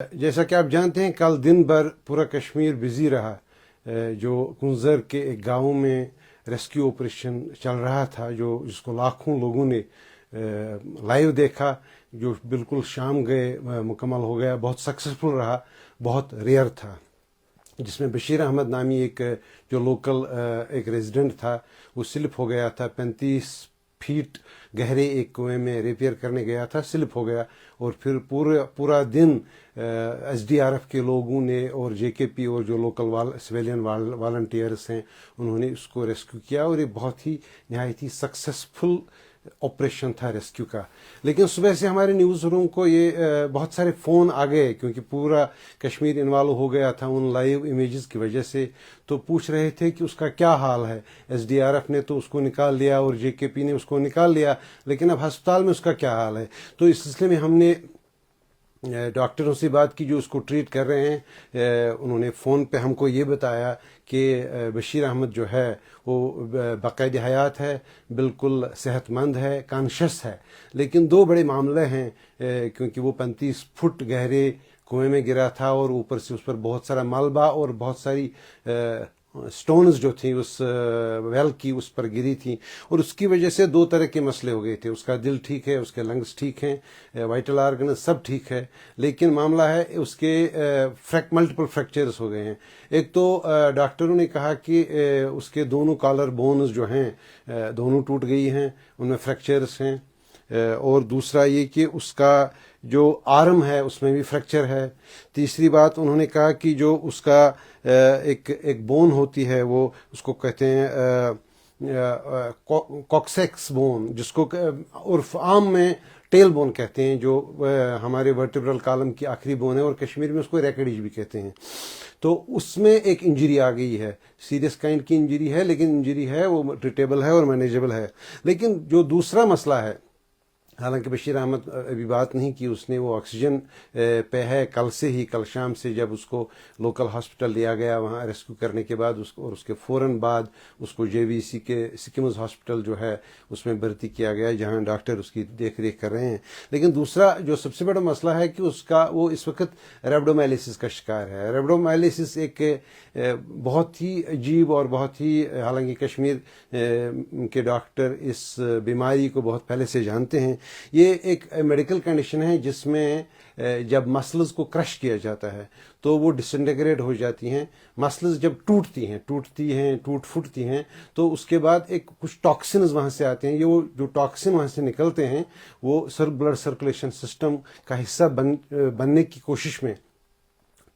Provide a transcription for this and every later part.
जैसा कि आप जानते हैं कल दिन भर पूरा कश्मीर बिजी रहा। जो कुंजर के एक गांव में रेस्क्यू ऑपरेशन चल रहा था जिसको लाखों लोगों ने लाइव देखा, जो बिल्कुल शाम गए मुकम्मल हो गया, बहुत सक्सेसफुल रहा, बहुत रेयर था। जिसमें बशीर अहमद नामी एक जो लोकल एक रेजिडेंट था, वो स्लिप हो गया था। 35 फीट गहरे एक कुएं में रिपेयर करने गया था, स्लिप हो गया और फिर पूरा दिन एसडीआरएफ के लोगों ने और जेकेपी और जो लोकल सिविलियन वॉलंटियर्स हैं, उन्होंने उसको रेस्क्यू किया और ये बहुत ही नहायत ही सक्सेसफुल ऑपरेशन था रेस्क्यू का। लेकिन सुबह से हमारे न्यूज़ रूम को ये बहुत सारे फ़ोन आ गए, क्योंकि पूरा कश्मीर इन्वॉल्व हो गया था उन लाइव इमेजेस की वजह से। तो पूछ रहे थे कि उसका क्या हाल है। एसडीआरएफ ने तो उसको निकाल लिया और जेकेपी ने उसको निकाल लिया, लेकिन अब अस्पताल में उसका क्या हाल है। तो इस सिलसिले में हमने डॉक्टरों से बात की जो उसको ट्रीट कर रहे हैं। उन्होंने फ़ोन पे हमको ये बताया कि बशीर अहमद जो है वो बाकायदा हयात है, बिल्कुल सेहतमंद है, कॉन्शियस है। लेकिन दो बड़े मामले हैं, क्योंकि वो 35 फुट गहरे कुएं में गिरा था और ऊपर से उस पर बहुत सारा मलबा और बहुत सारी स्टोन्स जो थी उस वेल की उस पर गिरी थी, और उसकी वजह से दो तरह के मसले हो गए थे। उसका दिल ठीक है, उसके लंग्स ठीक हैं, वाइटल आर्गन सब ठीक है, लेकिन मामला है उसके मल्टीपल फ्रैक्चर्स हो गए हैं। एक तो डॉक्टरों ने कहा कि उसके दोनों कॉलर बोन्स जो हैं दोनों टूट गई हैं, उनमें फ्रैक्चर्स हैं। और दूसरा ये कि उसका जो आर्म है उसमें भी फ्रैक्चर है। तीसरी बात उन्होंने कहा कि जो उसका एक बोन होती है, वो उसको कहते हैं कॉक्सेक्स बोन, जिसको उर्फ आम में टेल बोन कहते हैं, जो हमारे वर्टिब्रल कॉलम की आखिरी बोन है, और कश्मीर में उसको रैकेडिज भी कहते हैं। तो उसमें एक इंजरी आ गई है, सीरियस काइंड की इंजरी है, लेकिन इंजरी है वो ट्रीटेबल है और मैनेजेबल है। लेकिन जो दूसरा मसला है, हालांकि बशीर अहमद अभी बात नहीं की उसने, वो ऑक्सीजन पे है कल से ही, कल शाम से जब उसको लोकल हॉस्पिटल लिया गया वहाँ रेस्क्यू करने के बाद उसको, और उसके फ़ौरन बाद उसको जेवीसी के सिक्किम्स हॉस्पिटल जो है उसमें भर्ती किया गया, जहाँ डॉक्टर उसकी देख रेख कर रहे हैं। लेकिन दूसरा जो सबसे बड़ा मसला है कि वो इस वक्त रेब्डोमाइलिसिस का शिकार है। रेब्डोमाइलिसिस एक बहुत ही अजीब और बहुत ही, हालांकि कश्मीर के डॉक्टर इस बीमारी को बहुत पहले से जानते हैं। ये एक मेडिकल कंडीशन है जिसमें जब मसल्स को क्रश किया जाता है तो वो डिसइंटीग्रेट हो जाती हैं। मसल्स जब टूट फूटती हैं तो उसके बाद एक कुछ टॉक्सिन्स वहाँ से आते हैं। ये वो जो टॉक्सिन वहाँ से निकलते हैं वो ब्लड सर्कुलेशन सिस्टम का हिस्सा बनने की कोशिश में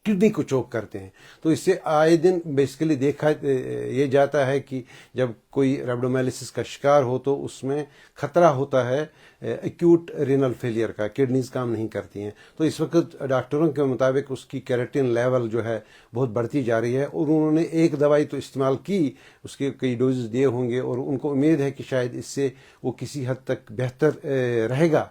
किडनी को चोक करते हैं। तो इससे आए दिन बेसिकली देखा ये जाता है कि जब कोई रेब्डोमाइलिसिस का शिकार हो तो उसमें खतरा होता है एक्यूट रीनल फेलियर का, किडनीज काम नहीं करती हैं। तो इस वक्त डॉक्टरों के मुताबिक उसकी कैरेटिन लेवल जो है बहुत बढ़ती जा रही है, और उन्होंने एक दवाई तो इस्तेमाल की, उसके कई डोजेस दिए होंगे, और उनको उम्मीद है कि शायद इससे वो किसी हद तक बेहतर रहेगा।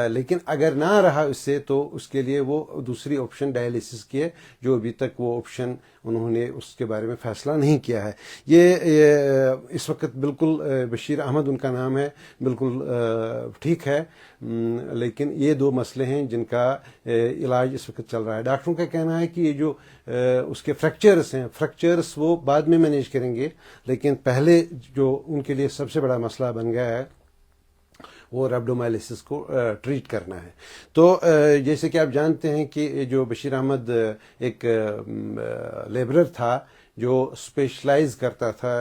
लेकिन अगर ना रहा इससे तो उसके लिए वो दूसरी ऑप्शन डायलिसिस की है, जो अभी तक वो ऑप्शन उन्होंने उसके बारे में फैसला नहीं किया है। ये इस वक्त बिल्कुल बशीर अहमद उनका नाम है, बिल्कुल ठीक है। लेकिन ये दो मसले हैं जिनका इलाज इस वक्त चल रहा है। डॉक्टरों का कहना है कि ये जो उसके फ्रैक्चर्स वो बाद में मैनेज करेंगे, लेकिन पहले जो उनके लिए सबसे बड़ा मसला बन गया है वो रेब्डोमाइलिसिस को ट्रीट करना है। तो जैसे कि आप जानते हैं कि जो बशीर अहमद एक लेबरर था जो स्पेशलाइज करता था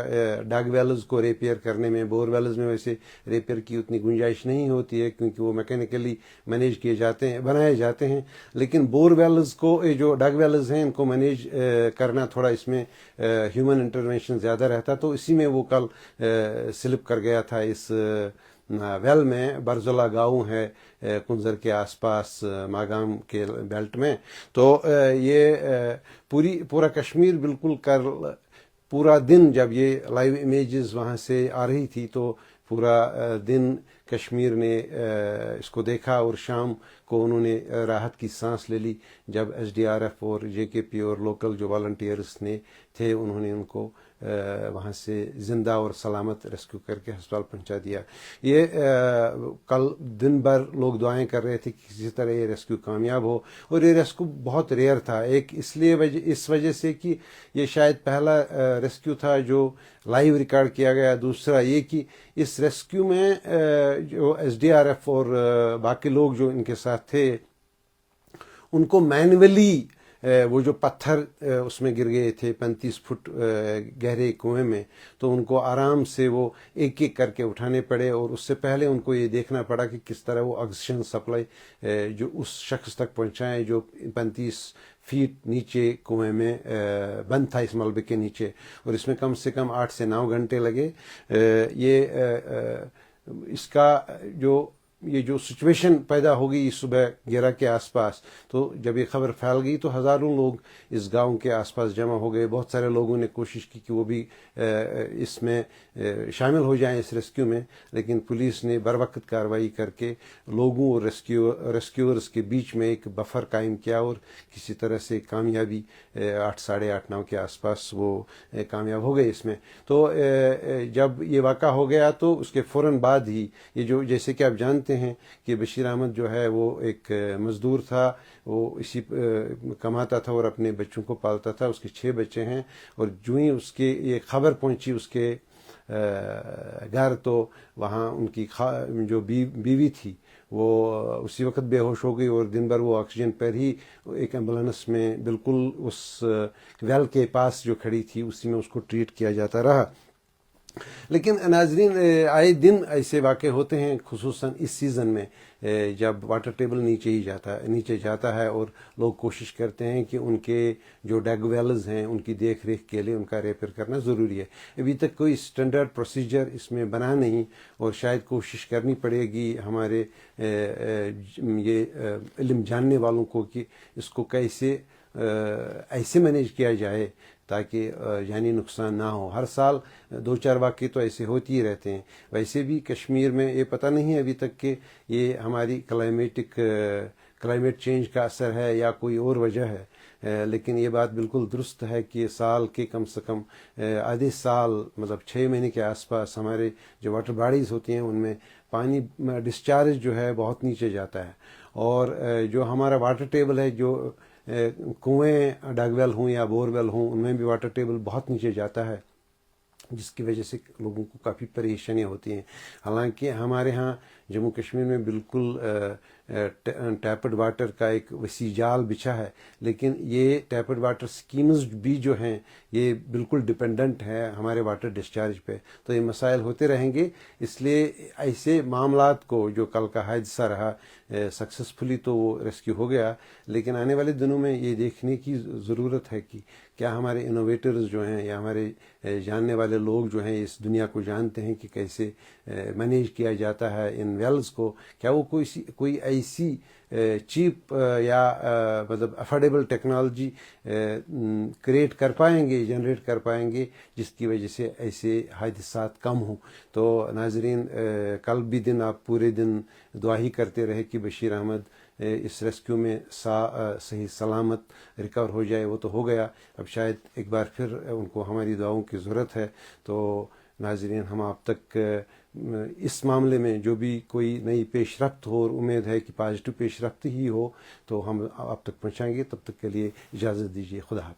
डग वेल्स को रिपेयर करने में। बोर वेल्स में वैसे रिपेयर की उतनी गुंजाइश नहीं होती है, क्योंकि वो मैकेनिकली मैनेज किए जाते हैं, बनाए जाते हैं। लेकिन बोर वेल्स को, ये जो डग वेल्स हैं, इनको मैनेज करना थोड़ा इसमें ह्यूमन इंटरवेंशन ज़्यादा रहता। तो इसी में वो कल स्लिप कर गया था इस वेल में। बरजुला गांव है कुंजर के आसपास मागाम के बेल्ट में। तो ये पूरा कश्मीर बिल्कुल पूरा दिन, जब ये लाइव इमेजेस वहाँ से आ रही थी तो पूरा दिन कश्मीर ने इसको देखा, और शाम کو انہوں نے راحت کی سانس لے لی جب SDRF اور JKP اور لوکل جو والنٹیئرس نے تھے انہوں نے ان کو وہاں سے زندہ اور سلامت ریسکیو کر کے ہسپتال پہنچا دیا. یہ کل دن بھر لوگ دعائیں کر رہے تھے کہ کسی طرح یہ ریسکیو کامیاب ہو, اور یہ ریسکیو بہت ریئر تھا. ایک اس وجہ سے کہ یہ شاید پہلا ریسکیو تھا جو لائیو ریکارڈ کیا گیا. دوسرا یہ کہ اس ریسکیو میں جو SDRF اور باقی لوگ جو ان کے ساتھ تھے ان کو مینولی وہ جو پتھر اس میں گر گئے تھے 35 فٹ گہرے کنویں میں, تو ان کو آرام سے وہ ایک ایک کر کے اٹھانے پڑے, اور اس سے پہلے ان کو یہ دیکھنا پڑا کہ کس طرح وہ آکسیجن سپلائی جو اس شخص تک پہنچائیں جو 35 فیٹ نیچے کنویں میں بند تھا اس ملبے کے نیچے, اور اس میں کم سے کم 8 سے 9 گھنٹے لگے. اس کا یہ جو سچویشن پیدا ہو گئی صبح 11 کے آس پاس, تو جب یہ خبر پھیل گئی تو ہزاروں لوگ اس گاؤں کے آس پاس جمع ہو گئے. بہت سارے لوگوں نے کوشش کی کہ وہ بھی اس میں شامل ہو جائیں اس ریسکیو میں, لیکن پولیس نے بروقت کارروائی کر کے لوگوں اور ریسکیورز کے بیچ میں ایک بفر قائم کیا, اور کسی طرح سے کامیابی 8 ساڑھے 8 9 کے آس پاس وہ کامیاب ہو گئے اس میں. تو جب یہ واقعہ ہو گیا تو اس کے فوراً بعد ہی یہ جو جیسے کہ آپ جانتے ہیں کہ بشیر احمد جو ہے وہ ایک مزدور تھا, وہ اسی کماتا تھا اور اپنے بچوں کو پالتا تھا. اس کے 6 بچے ہیں, اور جو ہی اس کے یہ خبر پہنچی اس کے گھر تو وہاں ان کی جو بیوی تھی وہ اسی وقت بے ہوش ہو گئی, اور دن بھر وہ آکسیجن پر ہی ایک ایمبولینس میں بالکل اس ویل کے پاس جو کھڑی تھی اسی میں اس کو ٹریٹ کیا جاتا رہا. لیکن ناظرین آئے دن ایسے واقع ہوتے ہیں, خصوصاً اس سیزن میں جب واٹر ٹیبل نیچے جاتا ہے, اور لوگ کوشش کرتے ہیں کہ ان کے جو ڈیگ ویلز ہیں ان کی دیکھ ریکھ کے لیے ان کا ریپیئر کرنا ضروری ہے. ابھی تک کوئی اسٹینڈرڈ پروسیجر اس میں بنا نہیں, اور شاید کوشش کرنی پڑے گی ہمارے یہ علم جاننے والوں کو کہ اس کو کیسے ایسے مینیج کیا جائے تاکہ جانی نقصان نہ ہو. ہر سال 2-4 واقعے تو ایسے ہوتی ہی رہتے ہیں. ویسے بھی کشمیر میں یہ پتہ نہیں ہے ابھی تک کہ یہ ہماری کلائمیٹ چینج کا اثر ہے یا کوئی اور وجہ ہے, لیکن یہ بات بالکل درست ہے کہ سال کے کم سے کم آدھے سال مطلب 6 مہینے کے آس پاس ہمارے جو واٹر باڈیز ہوتی ہیں ان میں پانی ڈسچارج جو ہے بہت نیچے جاتا ہے, اور جو ہمارا واٹر ٹیبل ہے جو کنویں ڈگ ویل ہوں یا بور ویل ہوں ان میں بھی واٹر ٹیبل بہت نیچے جاتا ہے, جس کی وجہ سے لوگوں کو کافی پریشانیاں ہوتی ہیں. حالانکہ ہمارے ہاں جموں کشمیر میں بالکل ٹیپڈ واٹر کا ایک وسیع جال بچھا ہے, لیکن یہ ٹیپڈ واٹر سکیمز بھی جو ہیں یہ بالکل ڈپینڈنٹ ہے ہمارے واٹر ڈسچارج پہ. تو یہ مسائل ہوتے رہیں گے, اس لیے ایسے معاملات کو جو کل کا حادثہ رہا سکسیسفلی تو وہ ریسکیو ہو گیا, لیکن آنے والے دنوں میں یہ دیکھنے کی ضرورت ہے کہ کیا ہمارے انوویٹرز جو ہیں یا ہمارے جاننے والے لوگ جو ہیں اس دنیا کو جانتے ہیں کہ کیسے مینیج کیا جاتا ہے ان ویلز کو, کیا وہ کوئی ایسی چیپ یا مطلب افورڈیبل ٹیکنالوجی کریٹ کر پائیں گے, جنریٹ کر پائیں گے جس کی وجہ سے ایسے حادثات کم ہوں. تو ناظرین کل بھی دن آپ پورے دن دعا ہی کرتے رہے کہ بشیر احمد اس ریسکیو میں صحیح سلامت ریکور ہو جائے. وہ تو ہو گیا, اب شاید ایک بار پھر ان کو ہماری دعاؤں کی ضرورت ہے. تو ناظرین ہم آپ تک اس معاملے میں جو بھی کوئی نئی پیش رفت ہو, اور امید ہے کہ پازیٹو پیش رفت ہی ہو, تو ہم آپ تک پہنچائیں گے. تب تک کے لیے اجازت دیجیے. خدا حافظ.